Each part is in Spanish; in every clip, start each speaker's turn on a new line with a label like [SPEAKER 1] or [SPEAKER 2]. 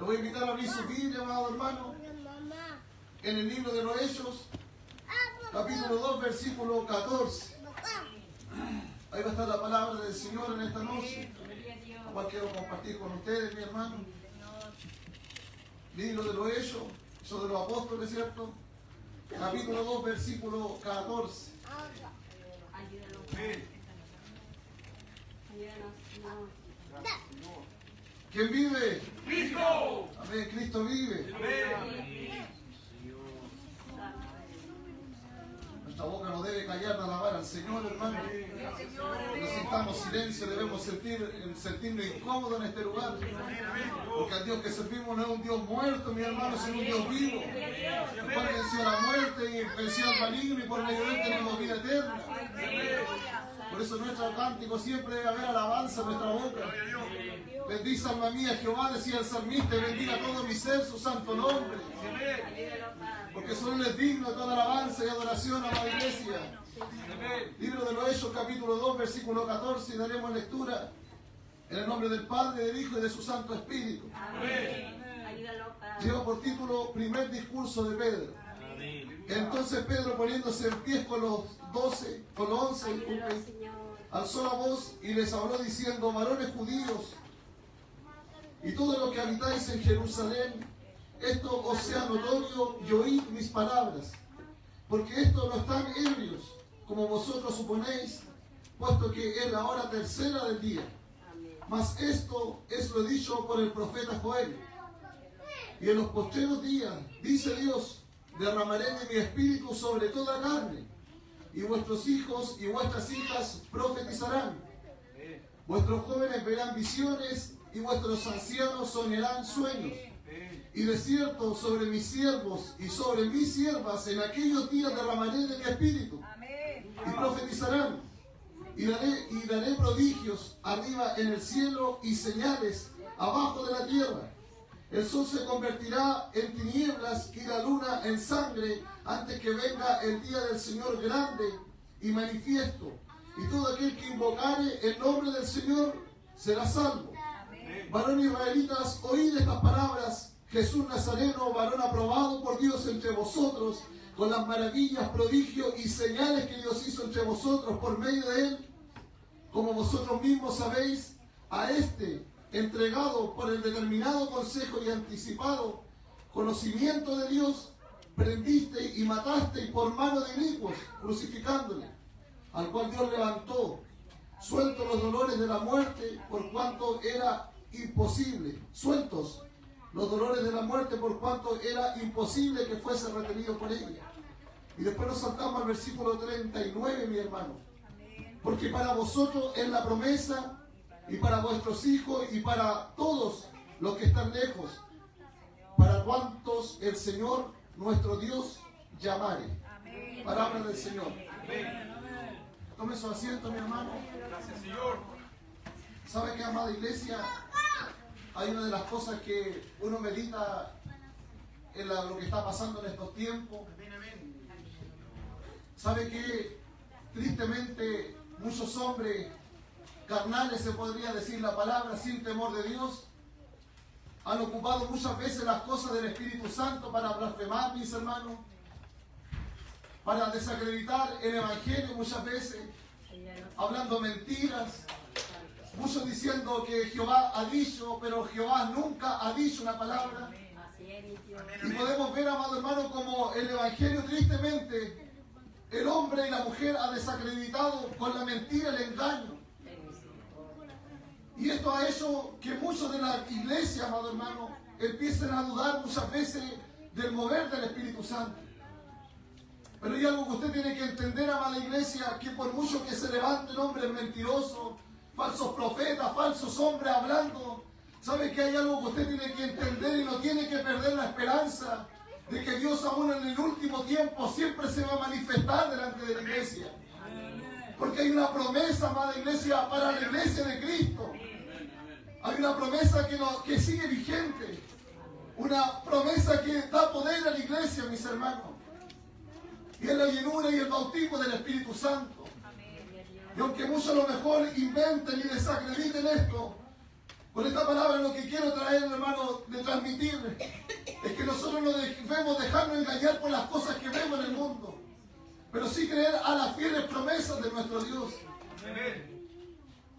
[SPEAKER 1] Lo voy a invitar a abrir su Biblia, amado hermano, en el libro de los Hechos, capítulo 2, versículo 14. Ahí va a estar la palabra del Señor en esta noche, la cual quiero compartir con ustedes, mi hermano. Libro de los Hechos, Hechos de los Apóstoles, ¿cierto? Capítulo 2, versículo 14. ¿Quién vive?
[SPEAKER 2] ¡Cristo!
[SPEAKER 1] Amén, Cristo vive.
[SPEAKER 2] Amén.
[SPEAKER 1] Nuestra boca no debe callar de alabar al Señor, hermano. Necesitamos silencio, debemos sentirnos incómodos en este lugar. Porque al Dios que servimos no es un Dios muerto, mi hermano, sino un Dios vivo. El cual venció la muerte y venció al maligno y por medio de él tenemos vida eterna. Por eso nuestro cántico siempre debe haber alabanza en nuestra boca. Bendice alma mía Jehová, decía el salmista, y bendiga todo mi ser su santo nombre. Porque solo Él es digno de toda alabanza y adoración, amada iglesia. Libro de los Hechos, capítulo 2, versículo 14, y daremos lectura en el nombre del Padre, del Hijo y de su Santo Espíritu. Lleva por título Primer discurso de Pedro. Entonces Pedro, poniéndose en pie con los 11, alzó la voz y les habló diciendo: varones judíos y todos los que habitáis en Jerusalén, esto os sea notorio y oíd mis palabras, porque estos no están ebrios, como vosotros suponéis, puesto que es la hora tercera del día. Mas esto es lo dicho por el profeta Joel. Y en los postreros días, dice Dios, derramaré de mi espíritu sobre toda carne, y vuestros hijos y vuestras hijas profetizarán. Vuestros jóvenes verán visiones, y vuestros ancianos soñarán sueños. Y de cierto sobre mis siervos y sobre mis siervas en aquellos días derramaré de mi espíritu. Y profetizarán. Y daré prodigios arriba en el cielo y señales abajo de la tierra. El sol se convertirá en tinieblas y la luna en sangre antes que venga el día del Señor grande y manifiesto. Y todo aquel que invocare el nombre del Señor será salvo. Varón israelitas, oíd estas palabras. Jesús Nazareno, varón aprobado por Dios entre vosotros, con las maravillas, prodigios y señales que Dios hizo entre vosotros por medio de él, como vosotros mismos sabéis, a este, entregado por el determinado consejo y anticipado conocimiento de Dios, prendisteis y matasteis por mano de inicuos, crucificándole, al cual Dios levantó, sueltos los dolores de la muerte, por cuanto era imposible, sueltos los dolores de la muerte, por cuanto era imposible que fuese retenido por ella. Y después nos saltamos al versículo 39, mi hermano. Porque para vosotros es la promesa, y para vuestros hijos, y para todos los que están lejos, para cuantos el Señor nuestro Dios llamare. Palabra del Señor. Tome su asiento, mi hermano.
[SPEAKER 2] Gracias, Señor.
[SPEAKER 1] ¿Sabe qué, amada iglesia? Hay una de las cosas que uno medita en lo que está pasando en estos tiempos. ¿Sabe que tristemente muchos hombres carnales, se podría decir la palabra, sin temor de Dios, han ocupado muchas veces las cosas del Espíritu Santo para blasfemar, mis hermanos, para desacreditar el Evangelio muchas veces, hablando mentiras, muchos diciendo que Jehová ha dicho, pero Jehová nunca ha dicho una palabra. Y podemos ver, amado hermano, como el Evangelio tristemente el hombre y la mujer ha desacreditado con la mentira, el engaño. Y esto ha hecho que muchos de la iglesia, amado hermano, empiecen a dudar muchas veces del mover del Espíritu Santo. Pero hay algo que usted tiene que entender, amada iglesia, que por mucho que se levanten hombres mentirosos, falsos profetas, falsos hombres hablando, ¿sabe que hay algo que usted tiene que entender y no tiene que perder la esperanza de que Dios aún en el último tiempo siempre se va a manifestar delante de la iglesia? Porque hay una promesa, amada iglesia, para la iglesia de Cristo. Hay una promesa que sigue vigente. Una promesa que da poder a la iglesia, mis hermanos. Y es la llenura y el bautismo del Espíritu Santo. Y aunque muchos a lo mejor inventen y desacrediten esto, Con esta palabra lo que quiero traer, hermano, de transmitir, es que nosotros no debemos dejarnos engañar por las cosas que vemos en el mundo, pero sí creer a las fieles promesas de nuestro Dios.
[SPEAKER 2] Amén.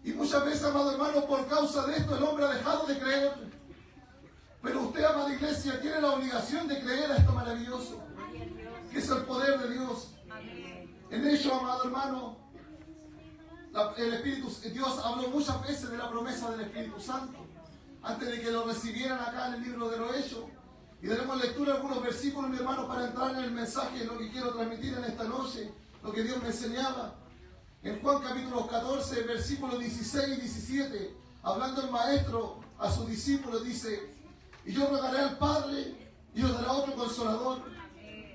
[SPEAKER 1] Y muchas veces, amado hermano, por causa de esto el hombre ha dejado de creer. Pero usted, amada iglesia, tiene la obligación de creer a esto maravilloso, que es el poder de Dios. En ello, amado hermano, Dios habló muchas veces de la promesa del Espíritu Santo, antes de que lo recibieran acá en el libro de los Hechos. Y daremos lectura a algunos versículos, mi hermano, para entrar en el mensaje, en lo que quiero transmitir en esta noche, lo que Dios me enseñaba. En Juan capítulo 14, versículos 16 y 17, hablando el maestro a sus discípulos, dice: y yo rogaré al Padre y os dará otro consolador,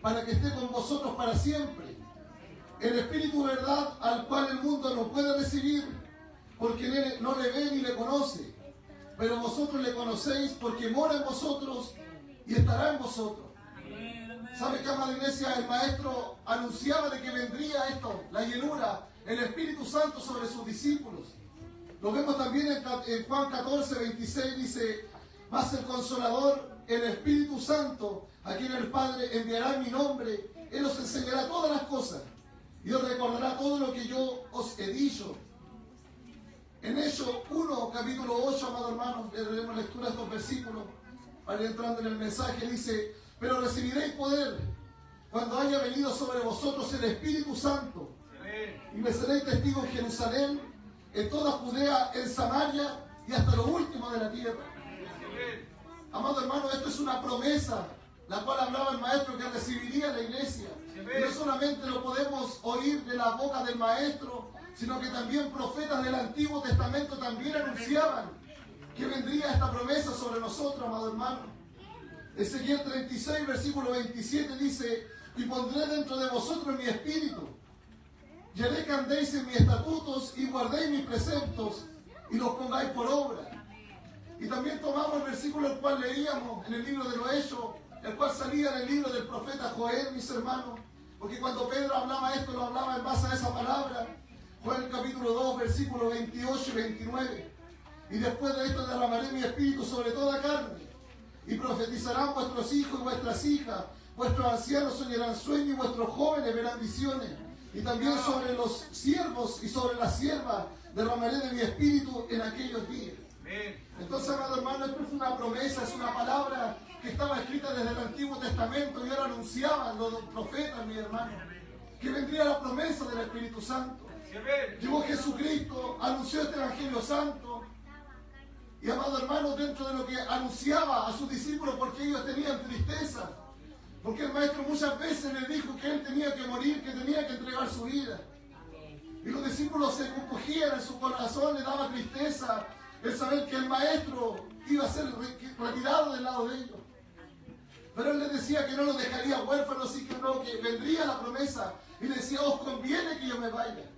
[SPEAKER 1] para que esté con vosotros para siempre. El Espíritu verdad, al cual el mundo no puede recibir, porque no le ve ni le conoce. Pero vosotros le conocéis, porque mora en vosotros y estará en vosotros. ¿Sabe qué, amada iglesia? El maestro anunciaba de que vendría esto, la llenura, el Espíritu Santo sobre sus discípulos. Lo vemos también en Juan 14, 26, dice: mas el Consolador, el Espíritu Santo, a quien el Padre enviará en mi nombre, Él os enseñará todas las cosas y os recordará todo lo que yo os he dicho. En Hechos 1, capítulo 8, amados hermanos, le daremos lectura a estos versículos para ir entrando en el mensaje. Dice: pero recibiréis poder cuando haya venido sobre vosotros el Espíritu Santo, y me seréis testigos en Jerusalén, en toda Judea, en Samaria y hasta lo último de la tierra. Amado hermano, esto es una promesa, la cual hablaba el maestro que recibiría la iglesia. Y no solamente lo podemos oír de la boca del maestro, sino que también profetas del Antiguo Testamento también anunciaban que vendría esta promesa sobre nosotros, amado hermano. Ezequiel 36, versículo 27 dice: y pondré dentro de vosotros mi espíritu, y haré que andéis en mis estatutos y guardéis mis preceptos y los pongáis por obra. Y también tomamos el versículo el cual leíamos en el libro de los Hechos, el cual salía en el libro del profeta Joel, mis hermanos, porque cuando Pedro hablaba esto, lo hablaba en base a esa palabra. Joel capítulo 2, versículos 28 y 29. Y después de esto derramaré mi espíritu sobre toda carne, y profetizarán vuestros hijos y vuestras hijas, vuestros ancianos soñarán sueños y vuestros jóvenes verán visiones. Y también sobre los siervos y sobre las siervas derramaré de mi espíritu en aquellos días. Entonces, amado hermano, esto es una promesa, es una palabra que estaba escrita desde el Antiguo Testamento y ahora anunciaban los profetas, mi hermano, que vendría la promesa del Espíritu Santo. Llegó Jesucristo, anunció este Evangelio Santo. Y, amado hermano, dentro de lo que anunciaba a sus discípulos, porque ellos tenían tristeza, porque el maestro muchas veces les dijo que él tenía que morir, que tenía que entregar su vida. Y los discípulos se compugían en su corazón, les daba tristeza el saber que el maestro iba a ser retirado del lado de ellos. Pero él les decía que no los dejaría huérfanos, y que no, que vendría la promesa. Y les decía: os conviene que yo me vaya,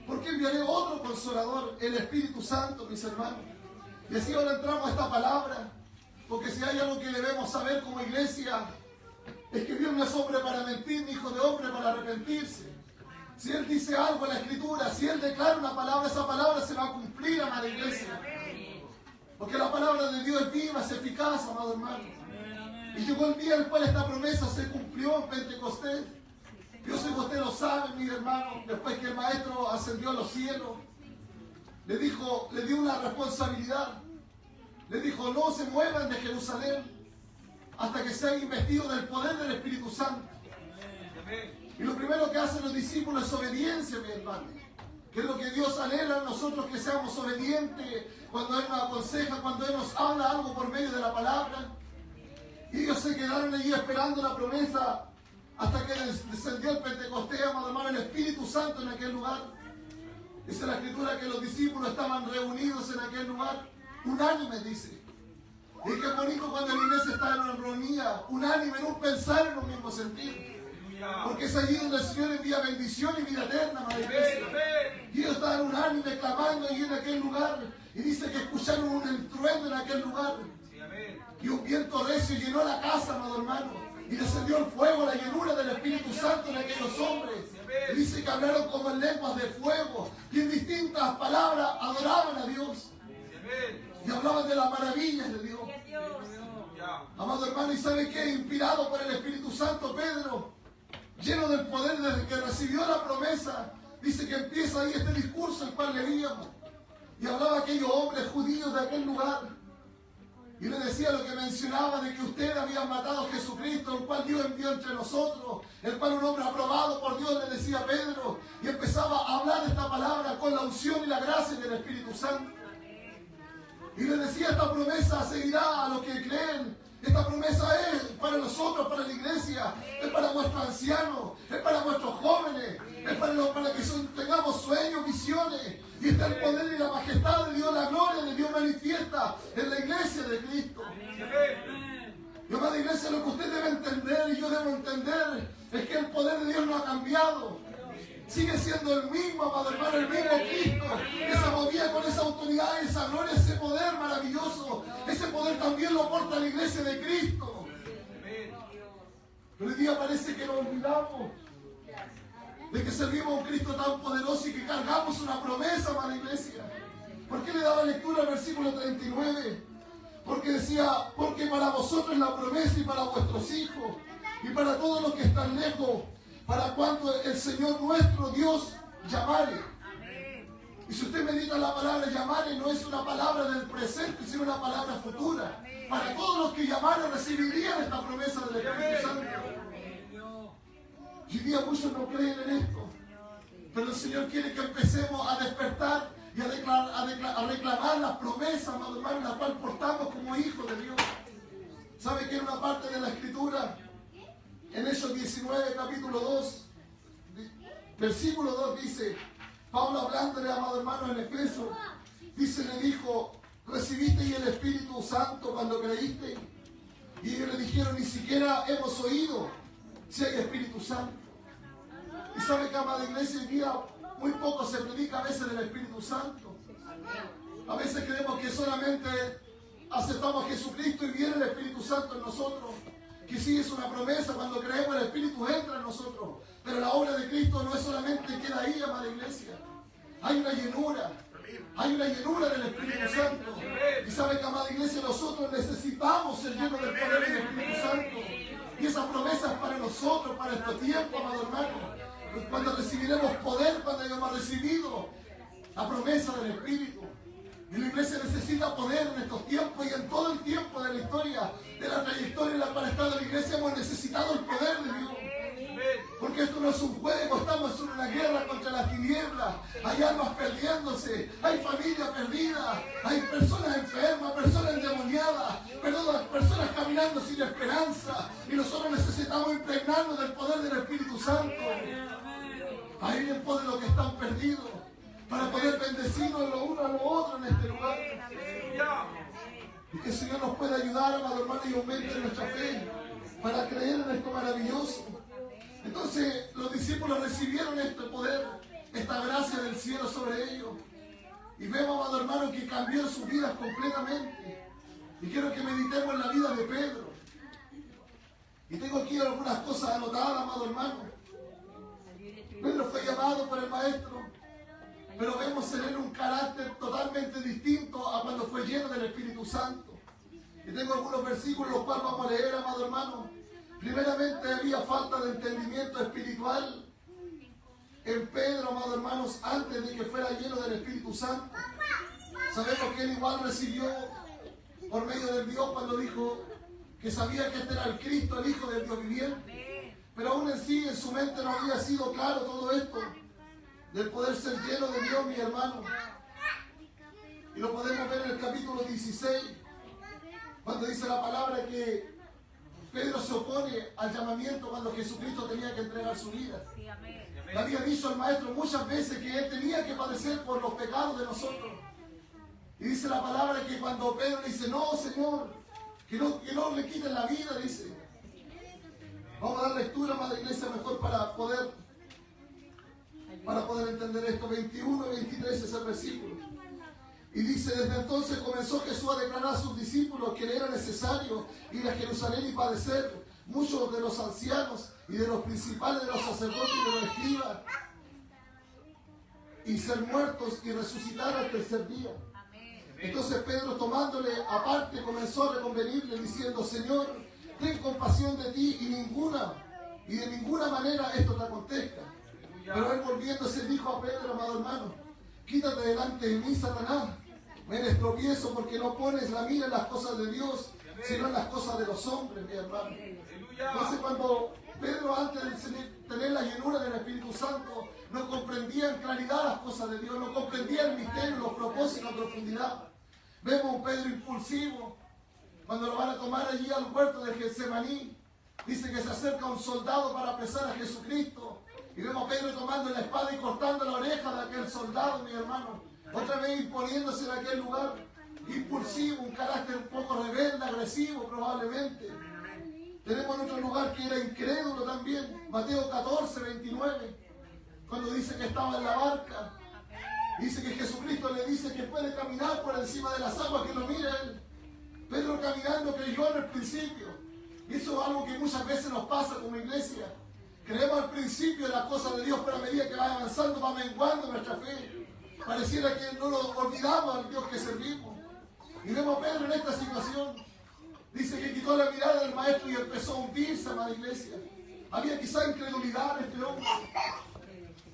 [SPEAKER 1] porque enviaré otro consolador, el Espíritu Santo, mis hermanos. Y así ahora entramos a esta palabra, porque si hay algo que debemos saber como iglesia, es que Dios no es hombre para mentir, ni hijo de hombre para arrepentirse. Si Él dice algo en la Escritura, si Él declara una palabra, esa palabra se va a cumplir, amada iglesia. Porque la palabra de Dios es viva, es eficaz, amado hermano. Y llegó el día en el cual esta promesa se cumplió en Pentecostés. Yo sé que usted lo sabe, mi hermano, después que el maestro ascendió a los cielos, le dio una responsabilidad. Le dijo: no se muevan de Jerusalén hasta que sean investidos del poder del Espíritu Santo. Y lo primero que hacen los discípulos es obediencia, mi hermano. Que es lo que Dios anhela en nosotros, que seamos obedientes cuando Él nos aconseja, cuando Él nos habla algo por medio de la palabra. Y ellos se quedaron allí esperando la promesa hasta que descendió el Pentecostés, amado hermano, el Espíritu Santo en aquel lugar. Dice la Escritura que los discípulos estaban reunidos en aquel lugar, unánimes, dice. Y qué bonito cuando la iglesia está en una armonía, unánime, en un pensar, en un mismo sentir. Porque es allí donde el Señor envía bendición y vida eterna, amada iglesia. Y ellos estaban unánimes clamando allí en aquel lugar. Y dice que escucharon un estruendo en aquel lugar. Y un viento recio llenó la casa, amado hermano. Y descendió el fuego, la llenura del Espíritu Santo en aquellos hombres. Y dice que hablaron como en lenguas de fuego. Y en distintas palabras adoraban a Dios. Y hablaban de las maravillas de Dios. Amado hermano, ¿y sabe qué? Inspirado por el Espíritu Santo, Pedro, lleno del poder desde que recibió la promesa, dice que empieza ahí este discurso el cual leíamos. Y hablaba a aquellos hombres judíos de aquel lugar. Y le decía lo que mencionaba de que ustedes habían matado a Jesucristo, el cual Dios envió entre nosotros, el cual un hombre aprobado por Dios, le decía a Pedro. Y empezaba a hablar esta palabra con la unción y la gracia del Espíritu Santo. Y le decía, esta promesa seguirá a los que creen. Esta promesa es para nosotros, para la iglesia, es para nuestros ancianos, es para nuestros jóvenes, es para que tengamos sueños, visiones. Y está el poder y la majestad de Dios, la gloria de Dios manifiesta en la iglesia de Cristo. Y amada iglesia, lo que usted debe entender y yo debo entender es que el poder de Dios no ha cambiado. Sigue siendo el mismo, amado hermano, el mismo Cristo que se movía con esa autoridad, esa gloria, ese poder maravilloso. Ese poder también lo aporta la iglesia de Cristo. Pero hoy día parece que nos olvidamos de que servimos a un Cristo tan poderoso y que cargamos una promesa, amada iglesia. ¿Por qué le daba lectura al versículo 39? Porque decía, porque para vosotros es la promesa y para vuestros hijos y para todos los que están lejos, para cuando el Señor nuestro Dios llamare. Y si usted medita la palabra llamare, no es una palabra del presente, sino una palabra futura. Para todos los que llamaren recibirían esta promesa del Espíritu Santo. Y hoy día muchos no creen en esto. Pero el Señor quiere que empecemos a despertar y a reclamar las promesas, amado hermano, la cual portamos como hijos de Dios. ¿Sabe que en una parte de la Escritura? En Hechos 19, capítulo 2, versículo 2 dice, Pablo hablándole, amado hermano, en Efeso, dice, le dijo, ¿recibisteis el Espíritu Santo cuando creísteis? Y ellos le dijeron, ni siquiera hemos oído si hay Espíritu Santo. Y sabe que, amada iglesia, hoy día muy poco se predica a veces del Espíritu Santo. A veces creemos que solamente aceptamos a Jesucristo y viene el Espíritu Santo en nosotros. Que sí es una promesa, cuando creemos el Espíritu entra en nosotros. Pero la obra de Cristo no es solamente queda ahí, amada iglesia. Hay una llenura del Espíritu Santo. Y sabe que, amada iglesia, nosotros necesitamos ser llenos del poder del Espíritu Santo. Y esa promesa es para nosotros, para este tiempo, amado hermano. Cuando recibiremos poder, cuando hayamos recibido la promesa del Espíritu. Y la iglesia necesita poder en estos tiempos y en todo el tiempo de la historia, de la trayectoria en la cual ha estado la iglesia, hemos necesitado el poder de Dios. Porque esto no es un juego, estamos en una guerra contra las tinieblas. Hay almas perdiéndose, hay familias perdidas, hay personas enfermas, personas endemoniadas, personas caminando sin esperanza. Y nosotros necesitamos impregnarnos del poder del Espíritu Santo. Ahí en pos de los que están perdidos, para poder bendecirnos lo uno a lo otro en este lugar. Y que el Señor nos pueda ayudar, amado hermano, y aumente nuestra fe para creer en esto maravilloso. Entonces los discípulos recibieron este poder, esta gracia del cielo sobre ellos. Y vemos, amado hermano, que cambió sus vidas completamente. Y quiero que meditemos en la vida de Pedro. Y tengo aquí algunas cosas anotadas, amado hermano. Pedro fue llamado por el Maestro, pero vemos en él un carácter totalmente distinto a cuando fue lleno del Espíritu Santo. Y tengo algunos versículos los cuales vamos a leer, amado hermano. Primeramente había falta de entendimiento espiritual en Pedro, amado hermanos, antes de que fuera lleno del Espíritu Santo. Sabemos que él igual recibió por medio del Dios cuando dijo que sabía que este era el Cristo, el Hijo del Dios viviente. Pero aún en sí, en su mente no había sido claro todo esto, del poder ser lleno de Dios, mi hermano. Y lo podemos ver en el capítulo 16, cuando dice la palabra que Pedro se opone al llamamiento cuando Jesucristo tenía que entregar su vida. Le había dicho al Maestro muchas veces que él tenía que padecer por los pecados de nosotros. Y dice la palabra que cuando Pedro le dice, no, Señor, que no le quiten la vida, dice. Vamos a dar lectura, amada iglesia, mejor para poder entender esto. 21 y 23 es el versículo. Y dice, desde entonces comenzó Jesús a declarar a sus discípulos que le era necesario ir a Jerusalén y padecer muchos de los ancianos y de los principales de los sacerdotes y de los escribas, y ser muertos y resucitar al tercer día. Entonces Pedro, tomándole aparte, comenzó a reconvenirle diciendo: Señor, ten compasión de ti y de ninguna manera esto te acontezca. Pero él, volviéndose, dijo a Pedro: amado hermano, quítate delante de mí, Satanás. Me eres tropiezo porque no pones la mira en las cosas de Dios, sino en las cosas de los hombres, mi hermano. Entonces, cuando Pedro, antes de tener la llenura del Espíritu Santo, no comprendía en claridad las cosas de Dios, no comprendía el misterio, los propósitos en profundidad. Vemos un Pedro impulsivo. Cuando lo van a tomar allí al huerto de Getsemaní, dice que se acerca un soldado para apresar a Jesucristo. Y vemos a Pedro tomando la espada y cortando la oreja de aquel soldado, mi hermano. Otra vez imponiéndose en aquel lugar. Impulsivo, un carácter un poco rebelde, agresivo probablemente. Tenemos en otro lugar que era incrédulo también. Mateo 14, 29. Cuando dice que estaba en la barca. Dice que Jesucristo le dice que puede caminar por encima de las aguas, que lo mire él. Pedro, caminando, creyó en el principio. Y eso es algo que muchas veces nos pasa como iglesia. Creemos al principio de las cosas de Dios, pero a medida que va avanzando va menguando nuestra fe. Pareciera que no nos olvidamos al Dios que servimos. Y vemos a Pedro en esta situación. Dice que quitó la mirada del maestro y empezó a hundirse, amada iglesia. Había quizá incredulidad en este hombre.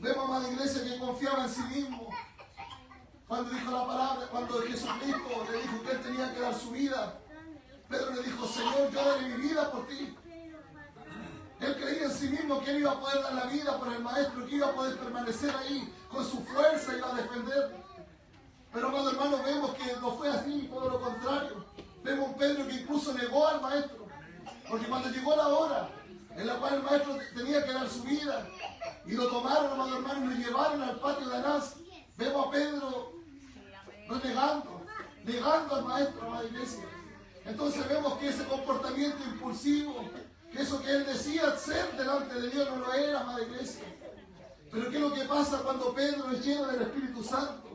[SPEAKER 1] Vemos, amada iglesia, que confiaba en sí mismo. Cuando dijo la palabra, cuando Jesucristo le dijo que él tenía que dar su vida, Pedro le dijo: Señor, yo daré mi vida por ti. Él creía en sí mismo que él iba a poder dar la vida por el maestro, que iba a poder permanecer ahí con su fuerza, iba a defender. Pero, amado hermano, vemos que no fue así, todo lo contrario. Vemos un Pedro que incluso negó al maestro, porque cuando llegó la hora en la cual el maestro tenía que dar su vida y lo tomaron, amado hermano, y lo llevaron al patio de Anás, vemos a Pedro negando al maestro, amada iglesia. Entonces vemos que ese comportamiento impulsivo, que eso que él decía ser delante de Dios, no lo era, amada iglesia. Pero ¿qué es lo que pasa cuando Pedro es lleno del Espíritu Santo?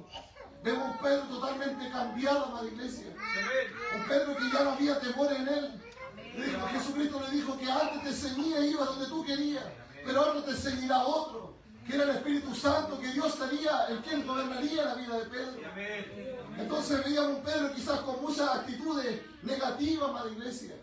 [SPEAKER 1] Vemos un Pedro totalmente cambiado, amada iglesia. Un Pedro que ya no había temor en él. Jesucristo le dijo que antes te ceñía e iba donde tú querías, pero ahora te ceñirá otro, que era el Espíritu Santo, que Dios sería el que gobernaría la vida de Pedro. Entonces veíamos un Pedro quizás con muchas actitudes negativas, amada iglesia.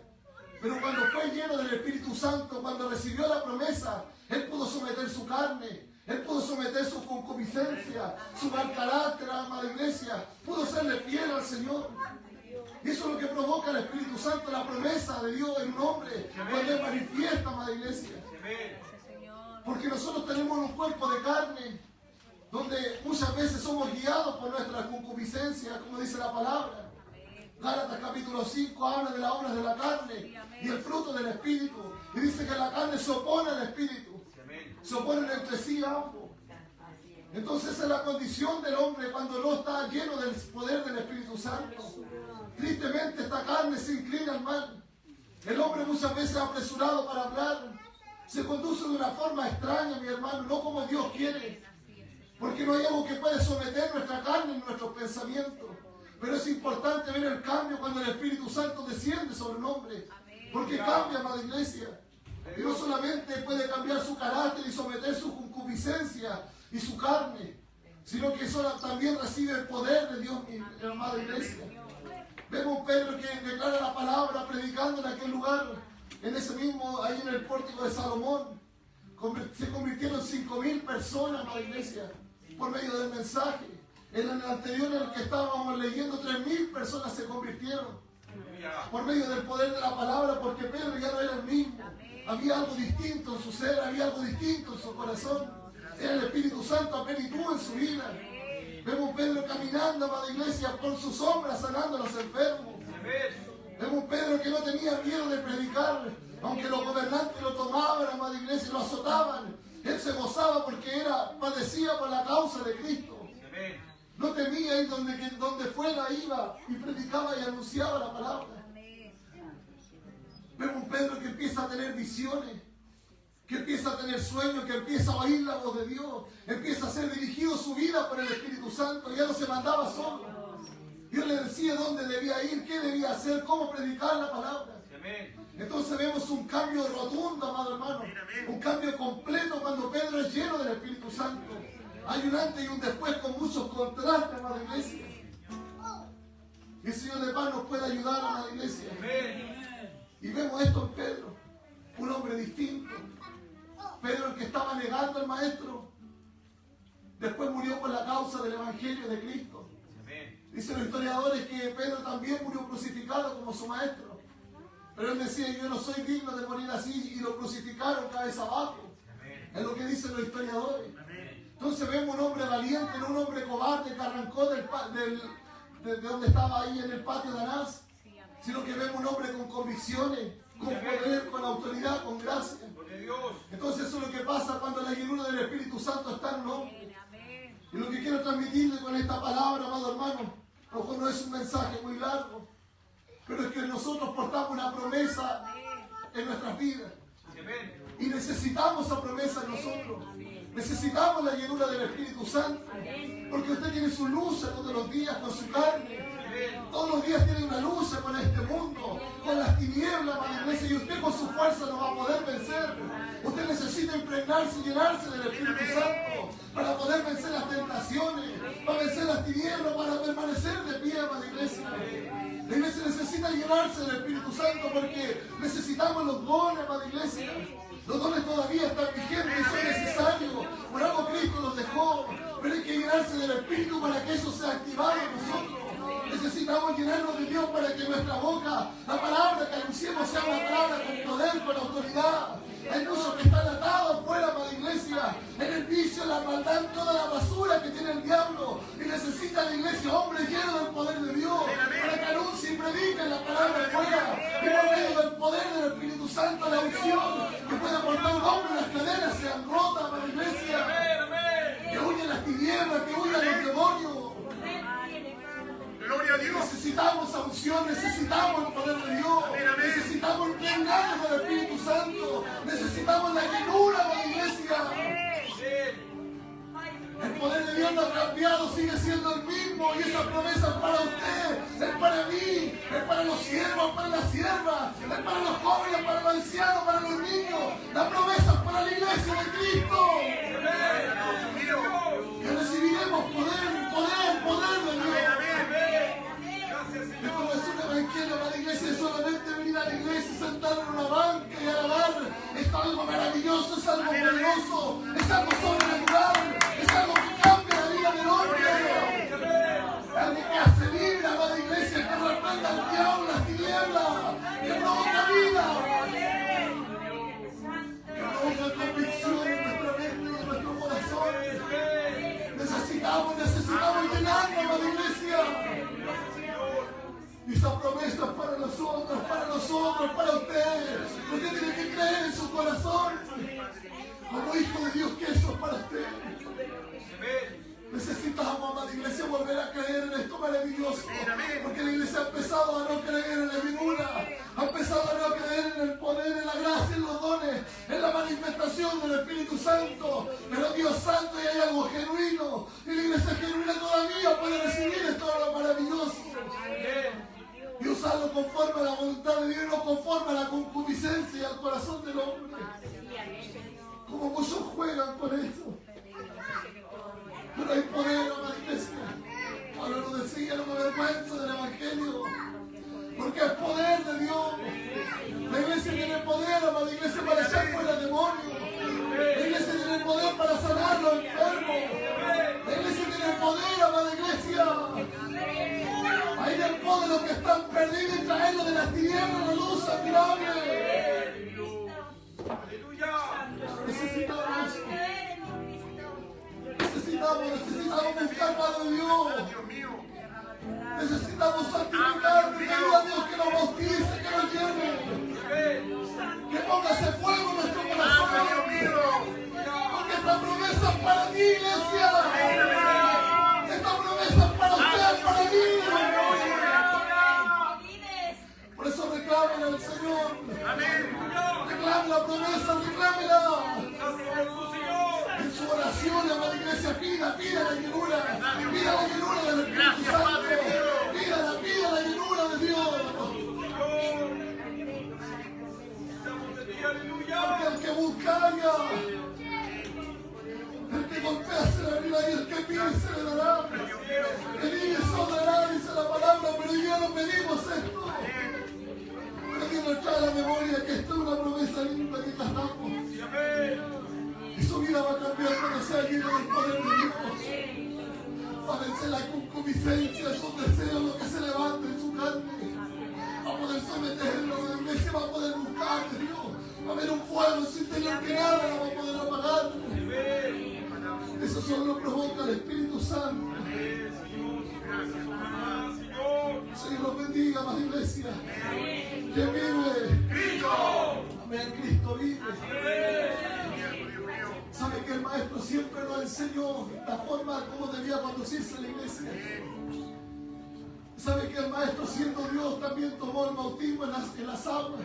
[SPEAKER 1] Pero cuando fue lleno del Espíritu Santo, cuando recibió la promesa, él pudo someter su carne, él pudo someter su concupiscencia, su mal carácter, amada iglesia, pudo serle fiel al Señor. Y eso es lo que provoca el Espíritu Santo, la promesa de Dios en un hombre, cuando él manifiesta, amada iglesia. Porque nosotros tenemos un cuerpo de carne, donde muchas veces somos guiados por nuestra concupiscencia, como dice la palabra. Gálatas capítulo 5 habla de las obras de la carne y el fruto del Espíritu. Y dice que la carne se opone al Espíritu. Se oponen entre sí ambos. Entonces esa es la condición del hombre cuando no está lleno del poder del Espíritu Santo. Tristemente esta carne se inclina al mal. El hombre muchas veces apresurado para hablar se conduce de una forma extraña, mi hermano, no como Dios quiere. Porque no hay algo que puede someter nuestra carne y nuestros pensamientos. Pero es importante ver el cambio cuando el Espíritu Santo desciende sobre un hombre. Porque cambia, amada iglesia. Y no solamente puede cambiar su carácter y someter su concupiscencia y su carne, sino que también recibe el poder de Dios, mi amada iglesia. Vemos un Pedro que declara la palabra predicando en aquel lugar, en ese mismo, ahí en el pórtico de Salomón. Se convirtieron 5,000 personas, amada iglesia, por medio del mensaje. En el anterior, en el que estábamos leyendo, 3,000 personas se convirtieron por medio del poder de la palabra, porque Pedro ya no era el mismo. Había algo distinto en su ser, había algo distinto en su corazón. Era el Espíritu Santo aperituvo en su vida. Vemos un Pedro caminando, amada iglesia, por sus sombras, sanando a los enfermos. Vemos un Pedro que no tenía miedo de predicar, aunque los gobernantes lo tomaban, amada iglesia, y lo azotaban. Él se gozaba porque padecía por la causa de Cristo. No temía ir donde fuera, iba y predicaba y anunciaba la palabra. Vemos un Pedro que empieza a tener visiones, que empieza a tener sueños, que empieza a oír la voz de Dios, empieza a ser dirigido su vida por el Espíritu Santo. Ya no se mandaba solo. Dios le decía dónde debía ir, qué debía hacer, cómo predicar la palabra. Entonces vemos un cambio rotundo, amado hermano, un cambio completo cuando Pedro es lleno del Espíritu Santo. Hay un antes y un después con muchos contrastes, amada iglesia. Y el Señor de paz nos puede ayudar a la iglesia.
[SPEAKER 2] Amén.
[SPEAKER 1] Y vemos esto en Pedro, un hombre distinto. Pedro, el que estaba negando al Maestro, después murió por la causa del Evangelio de Cristo.
[SPEAKER 2] Amén.
[SPEAKER 1] Dicen los historiadores que Pedro también murió crucificado como su Maestro. Pero él decía, yo no soy digno de morir así, y lo crucificaron cabeza abajo.
[SPEAKER 2] Amén.
[SPEAKER 1] Es lo que dicen los historiadores.
[SPEAKER 2] Amén.
[SPEAKER 1] Entonces vemos un hombre valiente, no un hombre cobarde que arrancó de donde estaba ahí en el patio de Anás, sino que vemos un hombre con convicciones, con poder, con autoridad, con gracia.
[SPEAKER 2] Gloria a Dios.
[SPEAKER 1] Entonces eso es lo que pasa cuando la llenura del Espíritu Santo está en un hombre. Y lo que quiero transmitirle con esta palabra, amado hermano, a lo mejor no es un mensaje muy largo, pero es que nosotros portamos una promesa en nuestras vidas.
[SPEAKER 2] Amén.
[SPEAKER 1] Y necesitamos esa promesa en nosotros. Necesitamos la llenura del Espíritu Santo. Porque usted tiene su lucha todos los días con su carne. Todos los días tiene una lucha con este mundo, con las tinieblas, para la iglesia, y usted con su fuerza no va a poder vencer. Usted necesita impregnarse y llenarse del Espíritu Santo para poder vencer las tentaciones, para vencer las tinieblas, para permanecer de pie, para la iglesia. La iglesia necesita llenarse del Espíritu Santo porque necesitamos los dones, para la iglesia. Los dones todavía están vigentes y son necesarios. Por algo Cristo los dejó, pero hay que llenarse del Espíritu para que eso sea activado en nosotros. Necesitamos llenarnos de Dios para que nuestra boca, la palabra que anunciemos, sea una palabra con poder, con autoridad. Hay muchos que están atados fuera, para la iglesia, en el vicio, en la maldad, en toda la basura que tiene el diablo. Y necesita la iglesia hombres llenos del poder de Dios, para que anuncien y prediquen la palabra fuera. Y por medio del poder del Espíritu Santo, la unción que puede portar un hombre, las cadenas sean rotas, para la iglesia. Que huyan las tinieblas, que huyan los demonios.
[SPEAKER 3] Gloria a Dios.
[SPEAKER 1] Necesitamos unción, necesitamos el poder de Dios, necesitamos impregnarnos del Espíritu Santo, necesitamos la llenura de la iglesia. El poder de Dios no ha cambiado, sigue siendo el mismo, y esa promesa es para usted, es para mí, es para los siervos, para las siervas, es para los jóvenes, para los ancianos, para los niños. La promesa es para la iglesia de Cristo. Que recibiremos poder de Dios. Esto no es un evangelio para la iglesia, es solamente venir a la iglesia y sentar en una banca y alabar. Es algo maravilloso, es algo poderoso, es algo sobrenatural, es algo que cambia la vida del hombre. Algo que hace libre a la iglesia, que reprenda al diablo, las tinieblas, que provoca vida, que provoca convicción en nuestra mente y en nuestro corazón. Necesitamos llenarnos a la iglesia. Y esa promesa es para nosotros, para usted. Usted tiene que creer en su corazón, como hijo de Dios, que eso es para usted. Necesitamos, amada iglesia, volver a creer en esto maravilloso. Porque la iglesia ha empezado a no creer en la llenura, ha empezado a no creer en el poder, en la gracia, en los dones, en la manifestación del Espíritu Santo. Pero Dios Santo, y hay algo genuino. Y la iglesia genuina todavía puede recibir esto lo maravilloso. Y usarlo conforme a la voluntad de Dios, no conforme a la concupiscencia y al corazón del hombre. Como muchos juegan con eso. Pero hay poder, amada iglesia. Ahora lo decía, no me avergüenzo del Evangelio, porque es poder de Dios. La iglesia tiene poder, amada iglesia, para echar fuera demonios. La iglesia tiene poder para sanar a los enfermos. La iglesia tiene poder, amada iglesia. Hay el poder de los que están perdidos y traerlos de las tinieblas a la luz admirable. Necesitamos buscar más de Dios. Necesitamos santificar, pedirle a Dios que nos bautice, que nos llene. Que ponga ese fuego en nuestro corazón. Porque esta promesa es para ti, iglesia. Esta promesa es para usted, para mí. Por eso reclamen al Señor. Reclame la promesa, reclámela. En su oración, amada iglesia, pida la llenura. Pida la llenura del Espíritu Santo. Pida la llenura de Dios. Porque el que busca halla. El que golpea se le abrirá y el que pide se le dará. Pedid y se os dará, dice la palabra, pero yo Esta es una promesa linda que cantamos.
[SPEAKER 2] Amén.
[SPEAKER 1] Y su vida va a cambiar cuando sea lleno del poder de Dios. Va a vencer la concupiscencia, sus deseos, lo que se levante en su carne. Va a poder someterlo, la iglesia va a poder buscar de Dios. Va a haber un fuego en su interior que nada lo va a poder apagar. Eso solo lo provoca el Espíritu Santo. Señor los bendiga, más iglesia. ¿Quién vive?
[SPEAKER 2] Cristo.
[SPEAKER 1] Amén, Cristo vive. ¿Sabe que el Maestro siempre nos enseñó la forma como debía conducirse la iglesia? ¿Sabe que el Maestro, siendo Dios, también tomó el bautismo en las aguas?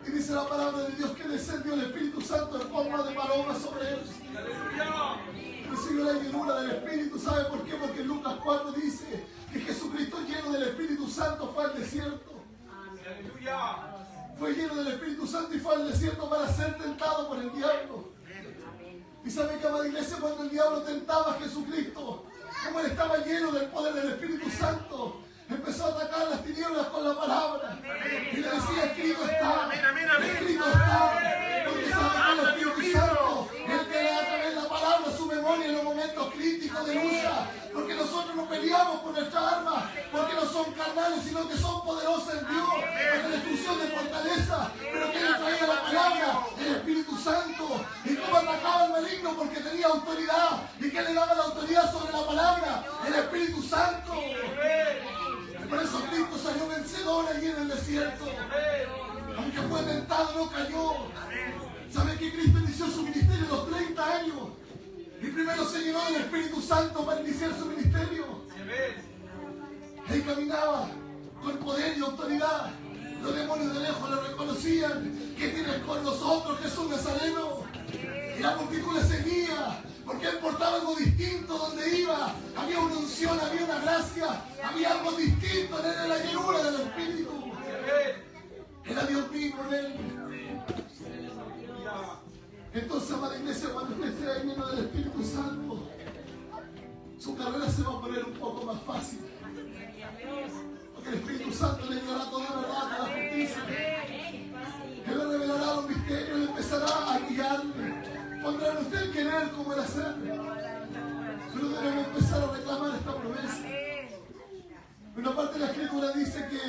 [SPEAKER 1] Y dice la palabra de Dios que descendió el Espíritu Santo en forma de paloma sobre él. Recibió la llenura del Espíritu. ¿Sabe por qué? Porque en Lucas 4 dice que Jesucristo, lleno del Espíritu Santo, fue al desierto. Fue lleno del Espíritu Santo y fue al desierto para ser tentado por el diablo. Y sabe que, amada iglesia, cuando el diablo tentaba a Jesucristo, como él estaba lleno del poder del Espíritu Santo, empezó a atacar las tinieblas con la palabra. Y le decía: escrito está, escrito está. Porque sabe que el Espíritu Santo es el que le da también la palabra a su memoria en los momentos críticos de lucha. Porque nosotros no peleamos por nuestras armas, porque no son carnales, sino que son poderosas en Dios, para la destrucción de fortaleza. Pero que le traía la palabra, el Espíritu Santo. Y cómo atacaba al maligno, porque tenía autoridad. Y que le daba la autoridad sobre la palabra, el Espíritu Santo. Por eso Cristo salió vencedor allí en el desierto. Aunque fue tentado, no cayó. ¿Sabe que Cristo inició su ministerio a los 30 años? Y primero se llenó del Espíritu Santo para iniciar su ministerio. Él caminaba con poder y autoridad. Los demonios de lejos lo reconocían. ¿Qué tienes con nosotros, Jesús Nazareno? Y la multitud le seguía, porque él portaba algo distinto donde iba. Había una unción, había una gracia, había algo distinto en él, en la llenura del Espíritu. Era Dios mismo en él. Entonces, amada iglesia, cuando usted sea lleno del Espíritu Santo, su carrera se va a poner un poco más fácil. Porque el Espíritu Santo le dará toda la verdad, toda la justicia. Él le revelará los misterios, él empezará a guiarle. Pondrá en usted el querer como el hacer. Pero debemos empezar a reclamar esta promesa. Una parte de la Escritura dice que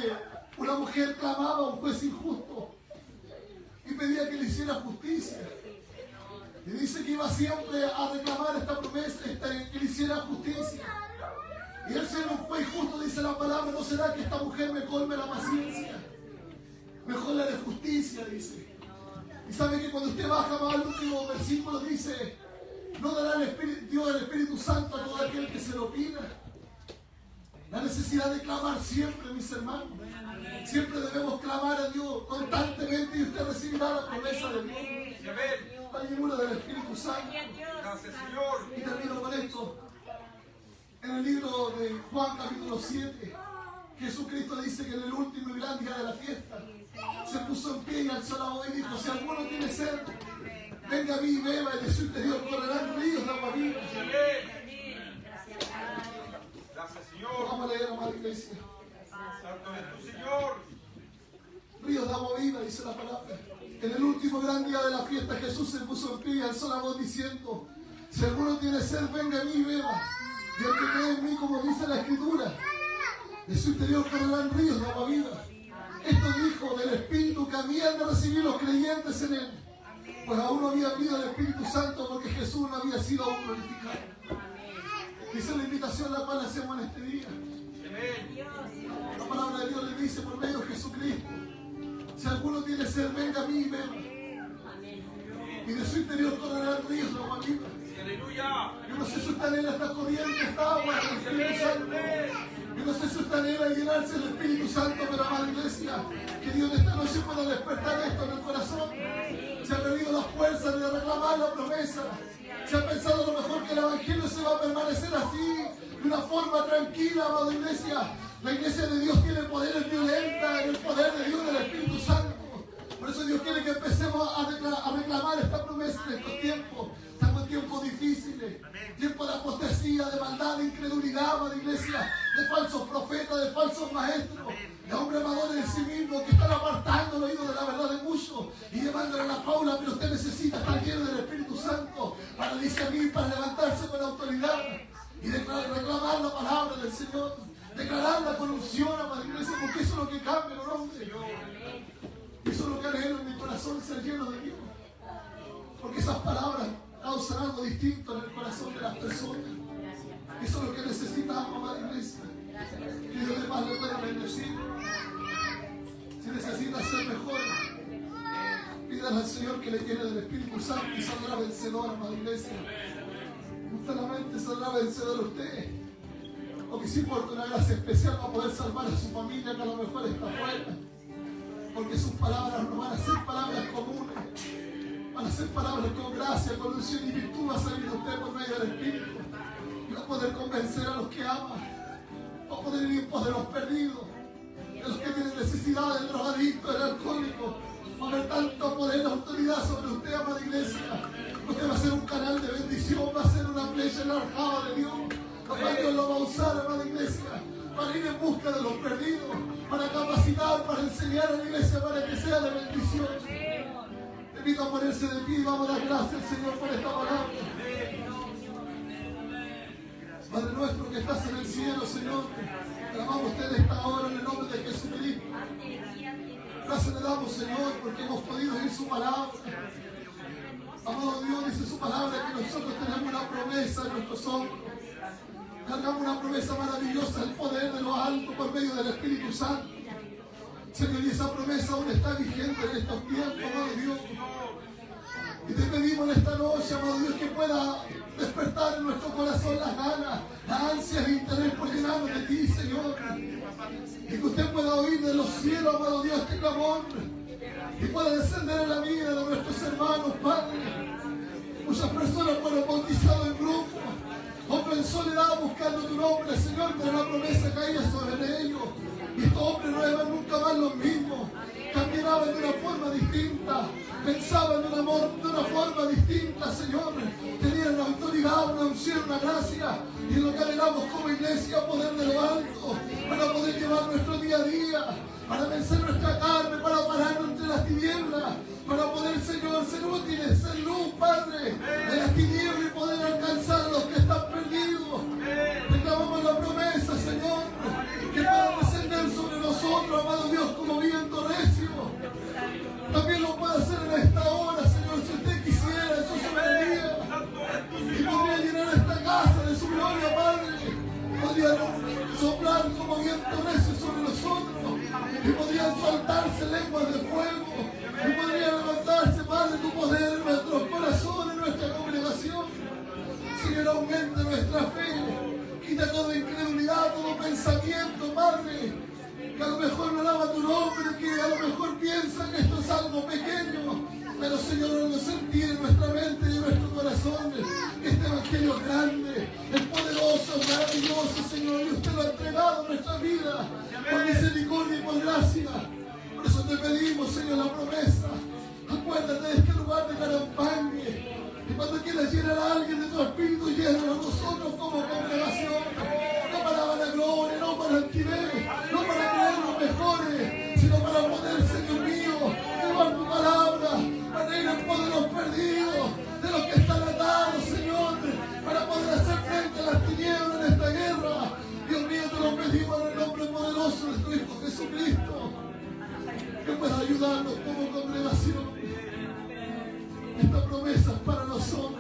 [SPEAKER 1] una mujer clamaba a un juez injusto y pedía que le hiciera justicia. Y dice que iba siempre a reclamar esta promesa, que le hiciera justicia. Y él, siendo un juez justo, dice la palabra: ¿no será que esta mujer me colme la paciencia? Mejor le haré justicia, dice. Y sabe que cuando usted baja más al último versículo, dice: no dará Dios el Espíritu Santo a todo aquel que se lo pida. La necesidad de clamar siempre, mis hermanos. Siempre debemos clamar a Dios constantemente y usted recibirá la promesa de Dios. La llenura del Espíritu Santo.
[SPEAKER 2] Gracias, Señor.
[SPEAKER 1] Y termino con esto. En el libro de Juan capítulo 7, Jesucristo dice que en el último y gran día de la fiesta se puso en pie y alzó la voz y dijo: si alguno tiene sed, venga a mí y beba, y de su interior correrán ríos de agua viva.
[SPEAKER 2] Gracias, Señor.
[SPEAKER 1] Vamos a leer, amada iglesia.
[SPEAKER 2] Santo es tu Señor.
[SPEAKER 1] Ríos de agua viva, dice la palabra. En el último gran día de la fiesta, Jesús se puso en pie y alzó la voz diciendo: si alguno tiene sed, venga a mí y beba. Y el que cree en mí, como dice la Escritura, de su interior correrán ríos de agua viva. Esto dijo del Espíritu que habían de recibir los creyentes en él, pues aún no había venido el Espíritu Santo, porque Jesús no había sido aún glorificado. Esa es la invitación a la cual hacemos en este día. La palabra de Dios le dice por medio de Jesucristo: si alguno tiene sed, venga a mí y beba. Y de su interior correrán ríos de agua viva. Yo no sé si usted anhela esta corriente, esta agua del Espíritu Santo. Yo no sé si usted anhela llenarse del Espíritu Santo, pero amada iglesia, que Dios esta noche pueda despertar esto en el corazón. Se ha perdido la fuerza de reclamar la promesa. Se ha pensado a lo mejor que el Evangelio se va a permanecer así, de una forma tranquila, amada iglesia. La iglesia de Dios tiene poderes violentas en el poder de Dios, del Espíritu Santo. Por eso Dios quiere que empecemos a reclamar esta promesa en estos tiempos. Estamos en tiempos difíciles, tiempos de apostasía, de maldad, de incredulidad, amada iglesia, de falsos profetas, de falsos maestros, de hombres amadores de sí mismos que están apartando el oído de la verdad unción, amada iglesia, porque eso es lo que cambia el hombre. Eso es lo que anhelo en mi corazón, ser lleno de Dios. Porque esas palabras causan algo distinto en el corazón de las personas. Eso es lo que necesitamos, amada iglesia. Que Dios de paz le pueda bendecir. Si necesita ser mejor, pídale al Señor que le llene del Espíritu Santo y saldrá vencedor, amada iglesia. No solamente saldrá vencedor usted, o que si por una gracia especial va a poder salvar a su familia que a lo mejor está afuera. Porque sus palabras no van a ser palabras comunes, van a ser palabras con gracia, con unción y virtud. Va a salir de usted por medio del Espíritu y va a poder convencer a los que aman, va a poder ir en pos de los perdidos, de los que tienen necesidad, del drogadicto, del alcohólico. Va a haber tanto poder y autoridad sobre usted, amada iglesia. Usted va a ser un canal de bendición, va a ser una flecha enarjada de Dios. Papá Dios lo va a usar, amada iglesia, para ir en busca de los perdidos, para capacitar, para enseñar a la iglesia, para que sea de bendición. Te invito a ponerse de pie y vamos a dar gracias al Señor por esta palabra. Padre nuestro que estás en el cielo, Señor, te amamos a usted esta hora en el nombre de Jesucristo. Gracias le damos, Señor, porque hemos podido oír su palabra. Amado Dios, dice su palabra que nosotros tenemos una promesa en nuestros hombros. Cargamos una promesa maravillosa, el poder de lo alto por medio del Espíritu Santo. Señor, y esa promesa aún está vigente en estos tiempos, amado Dios. Y te pedimos en esta noche, amado Dios, que pueda despertar en nuestro corazón las ganas, las ansias e interés por llenarnos de ti, Señor. Y que usted pueda oír de los cielos, amado Dios, este clamor. Y pueda descender en la vida de nuestros hermanos, Padre. Muchas personas fueron bautizadas en grupo, hombres en soledad buscando tu nombre, Señor, pero la promesa caía sobre ellos. Y estos hombres no eran nunca más los mismos. Caminaban de una forma distinta, pensaban de una forma distinta, Señor. Tenían una autoridad, una unción, una gracia. Y lo que anhelamos como iglesia, poder de lo alto, para poder llevar nuestro día a día, para vencer nuestra carne, para pararnos entre las tinieblas, para poder, Señor, ser útiles, ser luz, Padre, de las tinieblas y poder alcanzar a los que están perdidos. Reclamamos la promesa, Señor, que pueda descender sobre nosotros, amado Dios, como viento recio. También lo puede hacer en esta hora, Señor, si usted quisiera, en su soberanía. Y podría llenar esta casa de su gloria, Padre. Podría soplar como viento recio sobre nosotros. Y podrían soltarse lenguas de fuego. Y podría levantarse, Padre, tu poder en nuestros corazones, en nuestra congregación. Señor, aumente nuestra fe. Quita toda incredulidad, todo pensamiento, Padre, que a lo mejor no alaba tu nombre, que a lo mejor piensa que esto es algo pequeño. Pero, Señor, no sentir en nuestra mente y en nuestro corazón que este evangelio es grande, es poderoso, es maravilloso, Señor, y usted lo ha entregado a nuestra vida por misericordia y por gracia. Por eso te pedimos, Señor, la promesa. Acuérdate de este lugar de Carampague. Y cuando quieras llenar a alguien de tu espíritu, llénanos a nosotros como congregación. No para vanagloria, no para alquiler, no para creernos mejores, sino para poder, Señor mío, llevar tu palabra, para ir en pos de los perdidos, de los que están atados, Señor, para poder hacer frente a las tinieblas en esta guerra. Dios mío, te lo pedimos en el nombre poderoso de tu Hijo Jesucristo, que pueda ayudarnos como congregación. Esta promesa es para nosotros,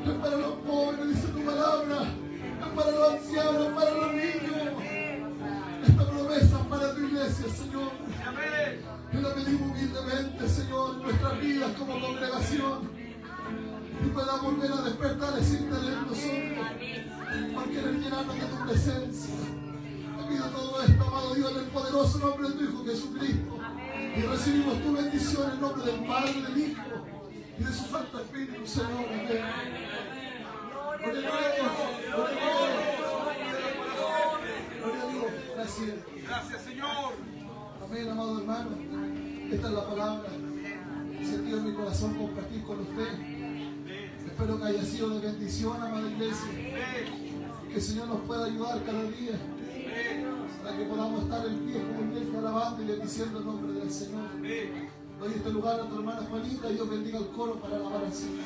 [SPEAKER 1] es para los jóvenes, dice tu palabra, es para los ancianos, es para los niños. Esta promesa es para tu iglesia, Señor. Y la pedimos humildemente, Señor, en nuestras vidas como congregación. Y pueda volver a despertar ese interés en nosotros, por querer llenarnos de tu presencia. Te pido todo esto, amado Dios, en el poderoso nombre de tu Hijo Jesucristo. Y recibimos tu bendición en nombre del Padre, del Hijo y de su Santo Espíritu, Señor. Amén. Gloria a Dios. Gloria a Dios. Gracias.
[SPEAKER 2] Gracias, Señor.
[SPEAKER 1] Amén, amado hermano. Esta es la palabra que sentido en mi corazón compartir con usted. Espero que haya sido de bendición, amada iglesia. Que el Señor nos pueda ayudar cada día, para que podamos estar en pie como iglesia alabando y bendiciendo el nombre del Señor. Doy este lugar a tu hermana Juanita y Dios bendiga el coro para alabar al Señor.